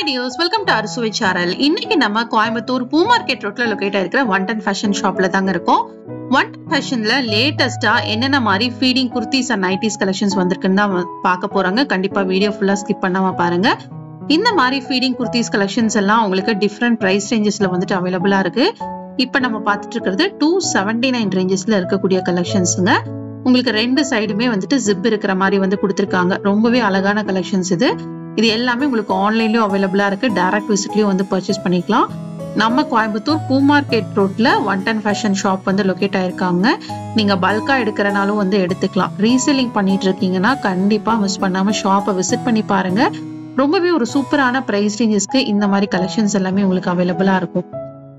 Tears welcome to அறுசுவை channel. இன்னைக்கு நம்ம கோயம்புத்தூர் பூ மார்க்கெட் ரோட்ல லொகேட் ஆயிருக்கிற 110 ஃபேஷன் ஷாப்ல தாங்க இருக்கோம். 110 ஃபேஷன்ல லேட்டஸ்டா என்னென்ன மாதிரி feeding kurtis and nighties collections வந்திருக்குன்னு தான் பார்க்க போறாங்க. கண்டிப்பா வீடியோ ஃபுல்லா ஸ்கிப் பண்ணாம பாருங்க. இந்த மாதிரி ஃபீடிங் குர்த்திஸ் கலெக்ஷன்ஸ் எல்லாம் உங்களுக்கு டிஃப்ரெண்ட் பிரைஸ் ரேஞ்சஸ்ல வந்துட்டு அவைலபிளா இருக்கு. இப்ப நம்ம பார்த்துட்டு இருக்கிறது 279 ரேஞ்சஸ்ல இருக்கக்கூடிய கலெக்ஷன்ஸுங்க. உங்களுக்கு ரெண்டு சைடுமே வந்துட்டு ஜிப் இருக்கிற மாதிரி வந்து கொடுத்துருக்காங்க. ரொம்பவே அழகான கலெக்ஷன்ஸ் இது. இது எல்லாமே உங்களுக்கு ஆன்லைன்லயும் அவைலபிளா இருக்கு. டைரக்ட் விசிட்லயும் வந்து பர்ச்சேஸ் பண்ணிக்கலாம். நம்ம கோயம்புத்தூர் பூ மார்க்கெட் ரோட்ல 110 ஃபேஷன் ஷாப் வந்து லொகேட் ஆயிருக்காங்க. நீங்க பல்கா எடுக்கிறனாலும் வந்து எடுத்துக்கலாம். ரீசேலிங் பண்ணிட்டு இருக்கீங்கன்னா கண்டிப்பா மிஸ் பண்ணாம ஷாப்பை விசிட் பண்ணி பாருங்க. ரொம்பவே ஒரு சூப்பரான பிரைஸ் ரேஞ்சஸ்க்கு இந்த மாதிரி கலெக்ஷன்ஸ் எல்லாமே உங்களுக்கு அவைலபிளா இருக்கும்.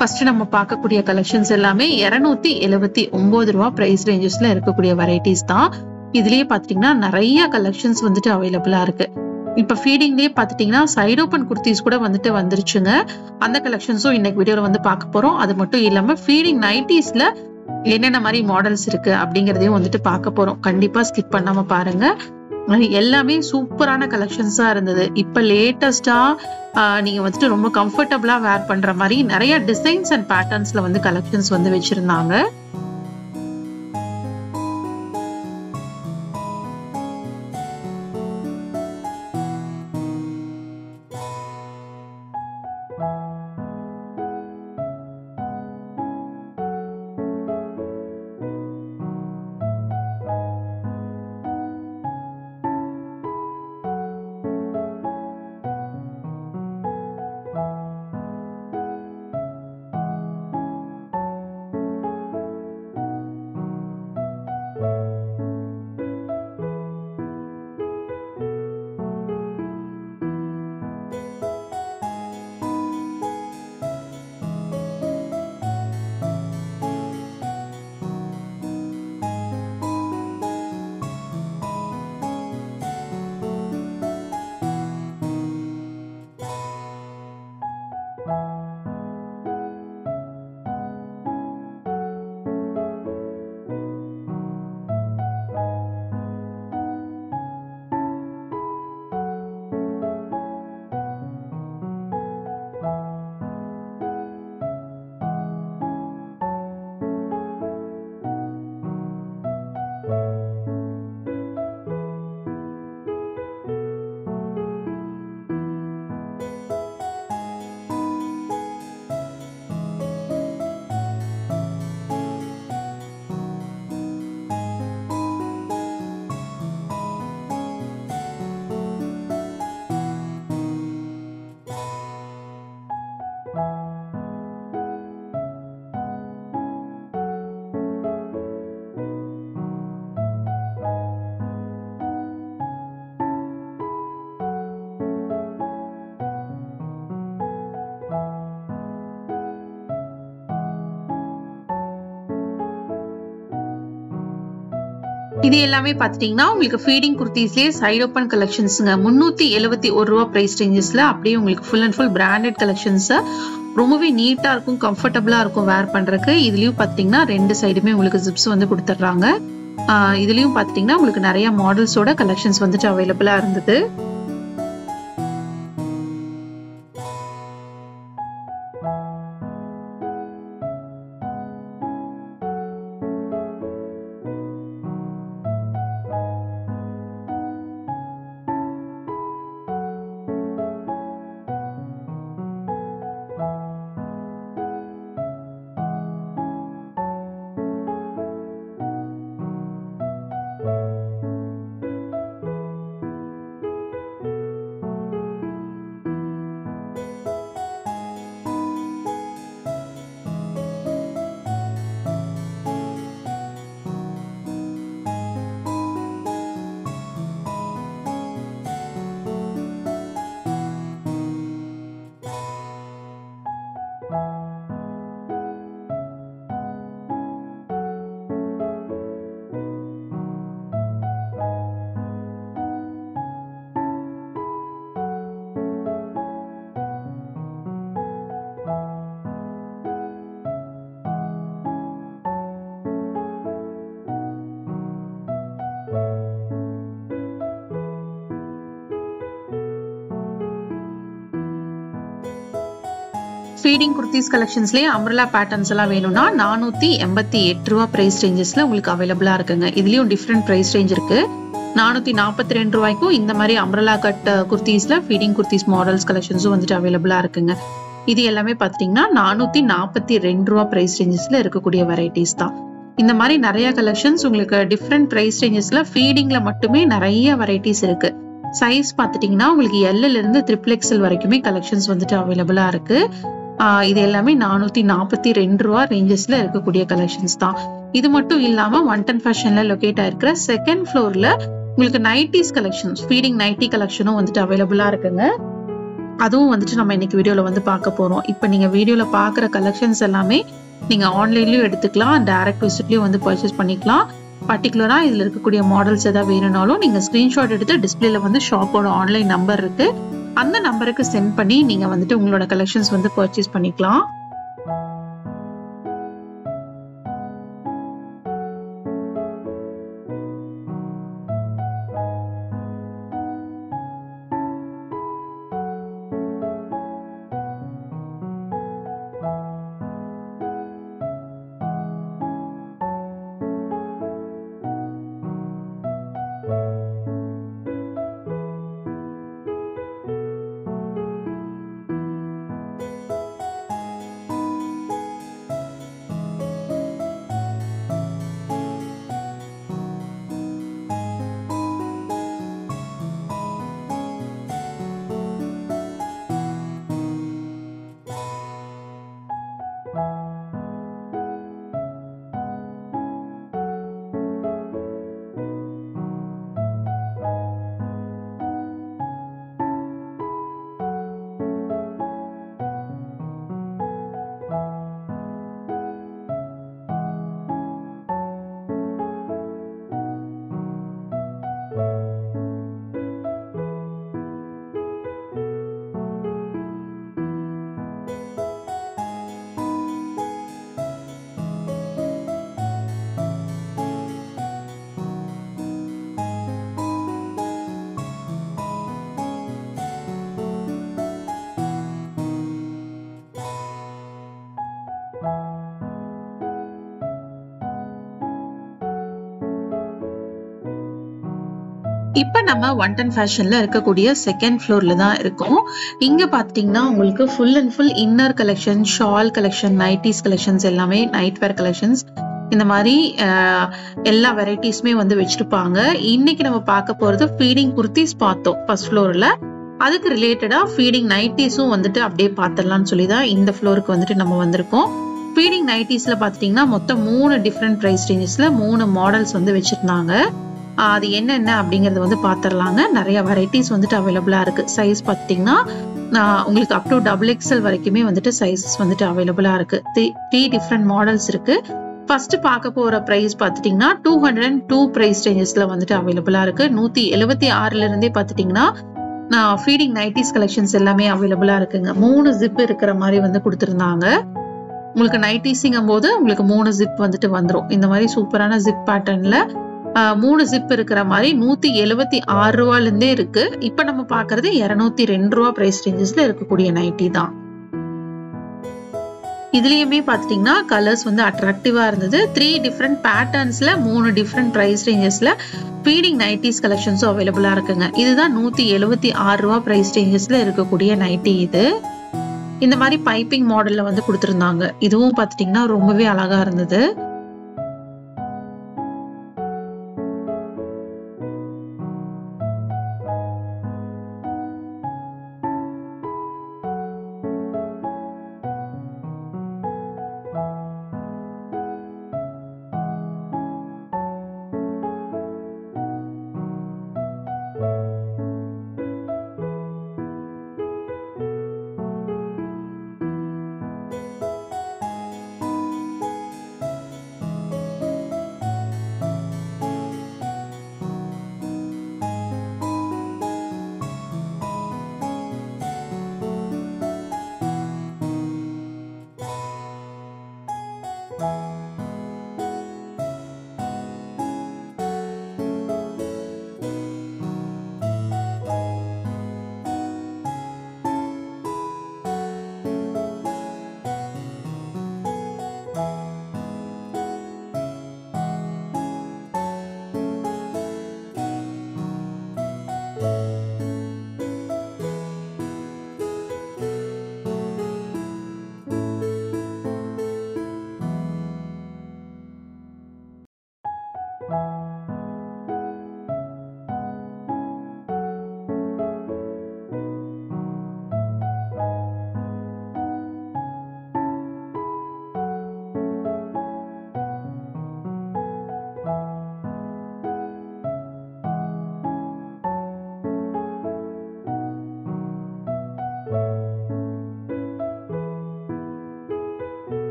ஃபர்ஸ்ட் நம்ம பார்க்கக்கூடிய கலெக்ஷன்ஸ் எல்லாமே 279 ரூபா பிரைஸ் ரேஞ்சஸ்ல இருக்கக்கூடிய வெரைட்டிஸ் தான். இதுலயே பாத்தீங்கன்னா நிறைய கலெக்ஷன்ஸ் வந்துட்டு அவைலபிளா இருக்கு. இப்ப ஃபீடிங்லயே பாத்துட்டீங்கன்னா சைட் ஓபன் குர்த்திஸ் கூட வந்துட்டு வந்துருச்சுங்க. அந்த கலெக்ஷன்ஸும் இன்னைக்கு வீடியோல வந்து பார்க்க போறோம். அது மட்டும் இல்லாம ஃபீடிங் நைட்டிஸ்ல என்னென்ன மாதிரி மாடல்ஸ் இருக்கு அப்படிங்கறதையும் வந்துட்டு பார்க்க போறோம். கண்டிப்பா ஸ்கிப் பண்ணாம பாருங்க. எல்லாமே சூப்பரான கலெக்ஷன்ஸா இருந்தது. இப்ப லேட்டஸ்டா நீங்க வந்துட்டு ரொம்ப கம்ஃபர்டபுளா வேர் பண்ற மாதிரி நிறைய டிசைன்ஸ் அண்ட் பேட்டர்ன்ஸ்ல வந்து கலெக்ஷன்ஸ் வந்து வச்சிருந்தாங்க. இது எல்லாமே பாத்துட்டீங்கன்னா உங்களுக்கு ஃபீடிங் குர்த்திஸ்லயே சைட் ஓபன் கலெக்ஷன்ஸ்ங்க. 371 ரூபா பிரைஸ் ரேஞ்சஸ்ல அப்படியே உங்களுக்கு full and full branded collections. ரொம்பவே நீட்டா இருக்கும், கம்ஃபர்டபுளா இருக்கும் வேர் பண்றதுக்கு. இதுலயும் பாத்தீங்கன்னா ரெண்டு சைடுமே உங்களுக்கு ஜிப்ஸ் வந்து கொடுத்துட்றாங்க. இதுலயும் பாத்தீங்கன்னா உங்களுக்கு நிறைய மாடல்ஸோட கலெக்ஷன்ஸ் வந்துட்டு அவைலபிளா இருந்தது. ஃபீடிங் குர்த்திஸ் கலெக்ஷன்ஸ்லேயே அம்ரலா பேட்டர்ன்ஸ் எல்லாம் வேணும்னா 488 ரூபா பிரைஸ் ரேஞ்சஸ்ல உங்களுக்கு அவைலபிளா இருக்குங்க. இதுலயும் டிஃப்ரெண்ட் பிரைஸ் ரேஞ்ச் இருக்கு. 442 ரூபாய்க்கும் இந்த மாதிரி அம்ரலா கட் குர்த்திஸ்ல ஃபீடிங் குர்த்திஸ் மாடல்ஸ் கலெக்ஷன்ஸும் வந்துட்டு அவைலபிளா இருக்குங்க. இது எல்லாமே பாத்தீங்கன்னா 442 ரூபா பிரைஸ் ரேஞ்சஸ்ல இருக்கக்கூடிய வெரைட்டிஸ் தான். இந்த மாதிரி நிறைய கலெக்ஷன்ஸ் உங்களுக்கு டிஃப்ரெண்ட் பிரைஸ் ரேஞ்சஸ்ல ஃபீடிங்ல மட்டுமே நிறைய வெரைட்டிஸ் இருக்கு. சைஸ் பாத்துட்டீங்கன்னா உங்களுக்கு எல்ல இருந்து XXL வரைக்குமே கலெக்ஷன்ஸ் வந்துட்டு அவைலபிளா இருக்கு. இது எல்லாமே 442 ரூபா ரேஞ்சஸ்ல இருக்கக்கூடிய கலெக்ஷன்ஸ் தான். இது மட்டும் இல்லாம 110 ஃபேஷன்ல லொகேட் ஆயிருக்கிற செகண்ட் ஃப்ளோர்ல உங்களுக்கு நைட்டிஸ் கலெக்ஷன்ஸ், ஃபீடிங் நைட்டி கலெக்ஷனும் வந்துட்டு அவைலபிளா இருக்குங்க. அதுவும் வந்துட்டு நம்ம இன்னைக்கு வீடியோல வந்து பார்க்க போறோம். இப்ப நீங்க வீடியோல பாக்குற கலெக்ஷன்ஸ் எல்லாமே நீங்க ஆன்லைன்லயும் எடுத்துக்கலாம், டைரக்ட் விசிட்லயும் வந்து பர்ச்சேஸ் பண்ணிக்கலாம். பர்டிகுலரா இதுல இருக்கக்கூடிய மாடல்ஸ் ஏதாவது வேணும்னாலும் நீங்க ஸ்கிரீன்ஷாட் எடுத்து டிஸ்பிளேல வந்து ஷாப்போட ஆன்லைன் நம்பர் இருக்கு, அந்த நம்பருக்கு சென்ட் பண்ணி நீங்க வந்துட்டு உங்களோட கலெக்ஷன்ஸ் வந்து பர்ச்சேஸ் பண்ணிக்கலாம். இப்ப நம்ம 110 ஃபேஷன்ல இருக்கக்கூடிய செகண்ட் ஃப்ளோர்ல தான் இருக்கோம். இங்க பாத்தீங்கன்னா உங்களுக்கு full and full inner collection, shawl collection, nighties collections எல்லாமே, நைட் வேர் கலெக்ஷன்ஸ், இந்த மாதிரி எல்லா வெரைட்டிஸுமே வந்து வச்சிருப்பாங்க. இன்னைக்கு நம்ம பார்க்க போறது ஃபீடிங் குர்த்திஸ் பார்த்தோம் ஃபர்ஸ்ட் ஃப்ளோர்ல. அதுக்கு ரிலேட்டடா ஃபீடிங் நைட்டிஸும் வந்துட்டு அப்படியே பார்த்துடலாம்னு சொல்லி தான் இந்த ஃப்ளோருக்கு வந்துட்டு நம்ம வந்திருக்கோம். ஃபீடிங் நைட்டிஸ்ல பாத்தீங்கன்னா மொத்தம் 3 டிஃப்ரெண்ட் பிரைஸ் ரேஞ்சஸ்ல 3 மாடல்ஸ் வந்து வச்சிருந்தாங்க. அது என்னென்ன அப்படிங்கறது வந்து பாத்திரலாங்க. நிறைய வெரைட்டிஸ் வந்துட்டு அவைலபிளா இருக்கு. சைஸ் பாத்தீங்கன்னா உங்களுக்கு அப் டு XXL வரைக்குமே வந்துட்டு சைஸஸ் வந்துட்டு அவைலபிளா இருக்கு. 3 டிஃப்ரெண்ட் மாடல்ஸ் இருக்கு. ஃபர்ஸ்ட் பார்க்க போற பிரைஸ் பாத்துட்டீங்கன்னா 202 பிரைஸ் ரேஞ்சஸ்ல வந்துட்டு அவைலபிளா இருக்கு. 176ல இருந்தே பாத்துட்டீங்கன்னா ஃபீடிங் நைட்டிஸ் கலெக்ஷன்ஸ் எல்லாமே அவைலபிளா இருக்குங்க. 3 ஜிப் இருக்கிற மாதிரி வந்து கொடுத்திருந்தாங்க. உங்களுக்கு நைட்டிஸிங்கும் போது உங்களுக்கு 3 ஜிப் வந்துட்டு வந்துடும். இந்த மாதிரி சூப்பரான ஜிப் பேட்டர்ன்ல 3 ஜிப் இருக்கிற மாதிரி 176 ரூபாயில இருந்தே இருக்கு. இப்ப நம்ம பாக்குறது 202 ரூபா பிரைஸ் ரேஞ்சஸ்ல இருக்கக்கூடிய நைட்டி தான். இதுலயுமே பாத்தீங்கன்னா கலர்ஸ் வந்து அட்ராக்டிவா இருந்தது. 3 டிஃப்ரெண்ட் பேட்டர்ன்ஸ்ல 3 டிஃப்ரெண்ட் பிரைஸ் ரேஞ்சஸ்ல ஃபீடிங் நைட்டிஸ் கலெக்ஷன்ஸும் அவைலபிளா இருக்குங்க. இதுதான் 176 ரூபா பிரைஸ் ரேஞ்சஸ்ல இருக்கக்கூடிய நைட்டி. இது இந்த மாதிரி பைப்பிங் மாடல்ல வந்து கொடுத்திருந்தாங்க. இதுவும் பாத்தீங்கன்னா ரொம்பவே அழகா இருந்தது.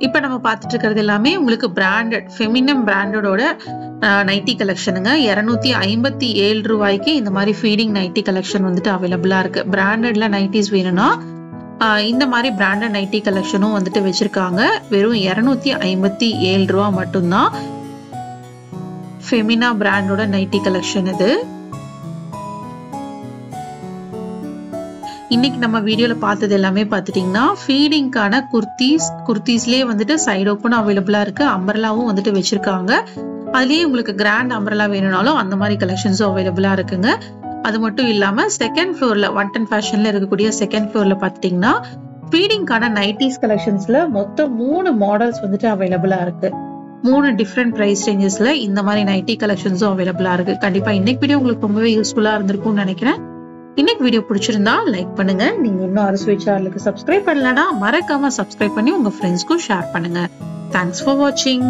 இப்ப நம்ம பார்த்துட்டு இருக்கிறது எல்லாமே உங்களுக்கு பிராண்டட் ஃபெமினம் பிராண்டடோட நைட்டி கலெக்ஷனுங்க. 257 ரூபாய்க்கு இந்த மாதிரி ஃபீடிங் நைட்டி கலெக்ஷன் வந்துட்டு அவைலபிளா இருக்கு. பிராண்டட்ல நைட்டிஸ் வேணும்னா இந்த மாதிரி பிராண்டட் நைட்டி கலெக்ஷனும் வந்துட்டு வச்சிருக்காங்க. வெறும் 257 ரூபா மட்டும்தான். ஃபெமினா பிராண்டோட நைட்டி கலெக்ஷன் இது. இன்னைக்கு நம்ம வீடியோல பார்த்தது எல்லாமே பார்த்துட்டீங்கன்னா ஃபீடிங்கான குர்த்திஸ்லயே வந்துட்டு சைடு ஓப்பன் அவைலபிளா இருக்கு. அம்பர்லாவும் வந்துட்டு வச்சிருக்காங்க. அதுலயே உங்களுக்கு கிராண்ட் அம்பர்லா வேணும்னாலும் அந்த மாதிரி கலெக்ஷன்ஸும் அவைலபிளா இருக்குங்க. அது மட்டும் இல்லாம செகண்ட் ஃப்ளோர்ல 110 ஃபேஷன்ல இருக்கக்கூடிய செகண்ட் ஃப்ளோர்ல பார்த்துட்டீங்கன்னா ஃபீடிங்கான நைட்டிஸ் கலெக்ஷன்ஸ்ல மொத்தம் 3 மாடல்ஸ் வந்துட்டு அவைலபிளா இருக்கு. 3 டிஃப்ரெண்ட் பிரைஸ் ரேஞ்சஸ்ல இந்த மாதிரி நைட்டி கலெக்ஷன்ஸும் அவைலபிளா இருக்கு. கண்டிப்பா இன்னைக்கு வீடியோ உங்களுக்கு ரொம்பவே யூஸ்ஃபுல்லா இருந்திருக்கும்னு நினைக்கிறேன். இன்னைக்கு வீடியோ பிடிச்சிருந்தா லைக் பண்ணுங்க. நீங்க இன்னும் அரசு சேனலுக்கு சப்ஸ்கிரைப் பண்ணலனா மறக்காம சப்ஸ்கிரைப் பண்ணி உங்க ஃப்ரெண்ட்ஸ்க்கும் ஷேர் பண்ணுங்க. தேங்க்ஸ் ஃபார் வாட்சிங்.